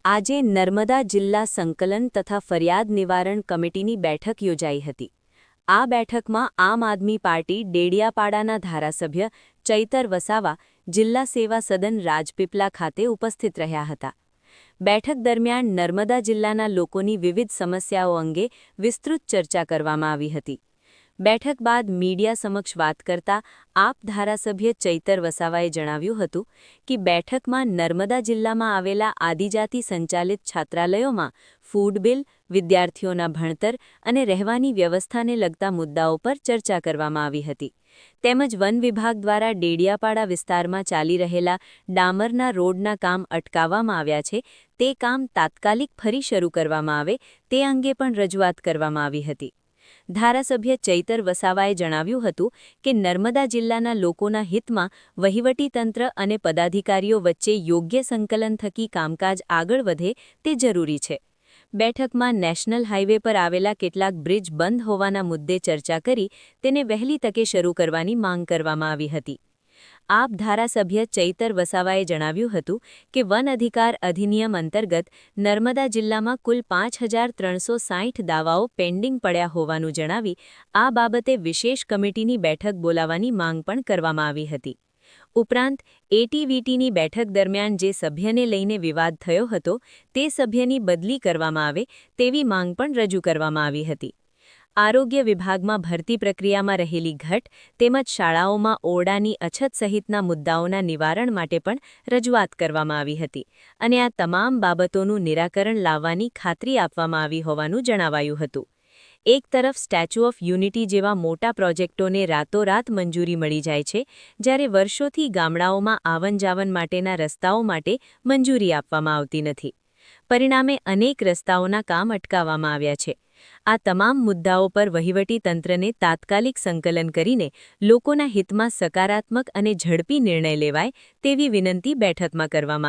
આજે નર્મદા જિલ્લા સંકલન તથા ફરિયાદ નિવારણ કમિટીની બેઠક યોજાઈ હતી. આ બેઠકમાં આમ આદમી પાર્ટી ડેડિયાપાડાના ધારાસભ્ય ચૈતર વસાવા જિલ્લા સેવા સદન રાજપીપલા ખાતે ઉપસ્થિત રહ્યા હતા. બેઠક દરમિયાન નર્મદા જિલ્લાના લોકોની વિવિધ સમસ્યાઓ અંગે વિસ્તૃત ચર્ચા કરવામાં આવી હતી. બેઠક બાદ મીડિયા સમક્ષ વાત કરતા આપ ધારાસભ્ય ચૈતર વસાવાએ જણાવ્યું હતું કે બેઠકમાં નર્મદા જિલ્લામાં આવેલા આદિજાતિ સંચાલિત છાત્રાલયોમાં ફૂડ બિલ, વિદ્યાર્થીઓના ભણતર અને રહેવાની વ્યવસ્થાને લગતા મુદ્દાઓ પર ચર્ચા કરવામાં આવી હતી. તેમજ વન વિભાગ દ્વારા ડેડિયાપાડા વિસ્તારમાં ચાલી રહેલા ડામરના રોડના કામ અટકાવવામાં આવ્યા છે, તે કામ તાત્કાલિક ફરી શરૂ કરવામાં આવે તે અંગે પણ રજૂઆત કરવામાં આવી હતી. ધારાસભ્ય ચૈતર વસાવાએ જણાવ્યું હતું કે નર્મદા જિલ્લાના લોકોના હિતમાં વહીવટીતંત્ર અને પદાધિકારીઓ વચ્ચે યોગ્ય સંકલન થકી કામકાજ આગળ વધે તે જરૂરી છે. બેઠકમાં નેશનલ હાઇવે પર આવેલા કેટલાક બ્રિજ બંધ હોવાના મુદ્દે ચર્ચા કરી તેને વહેલી તકે શરૂ કરવાની માંગ કરવામાં આવી હતી. આપ ધારાસભ્ય ચૈતર વસાવાએ જણાવ્યું હતું કે વન અધિકાર અધિનિયમ અંતર્ગત નર્મદા જિલ્લામાં કુલ 5360 દાવાઓ પેન્ડિંગ પડ્યા હોવાનું જણાવી આ બાબતે વિશેષ કમિટીની બેઠક બોલાવવાની માંગ પણ કરવામાં આવી હતી. ઉપરાંત એટીવીટીની બેઠક દરમિયાન જે સભ્યને લઈને વિવાદ થયો હતો તે સભ્યની બદલી કરવામાં આવે તેવી માંગ પણ રજૂ કરવામાં આવી હતી. આરોગ્ય વિભાગમાં ભરતી પ્રક્રિયામાં રહેલી ઘટ તેમજ શાળાઓમાં ઓરડાની અછત સહિતના મુદ્દાઓના નિવારણ માટે પણ રજૂઆત કરવામાં આવી હતી અને આ તમામ બાબતોનું નિરાકરણ લાવવાની ખાતરી આપવામાં આવી હોવાનું જણાવાયું હતું. એક તરફ સ્ટેચ્યુ ઓફ યુનિટી જેવા મોટા પ્રોજેક્ટોને રાતોરાત મંજૂરી મળી જાય છે, જ્યારે વર્ષોથી ગામડાઓમાં આવન-જાવન માટેના રસ્તાઓ માટે મંજૂરી આપવામાં આવતી નથી. પરિણામે અનેક રસ્તાઓના કામ અટકાવવામાં આવ્યા છે. આ તમામ મુદ્દાઓ પર વહીવટીતંત્રને તાત્કાલિક સંકલન કરીને લોકોના હિતમાં સકારાત્મક અને ઝડપી નિર્ણય લેવાય તેવી વિનંતી બેઠકમાં કરવામાં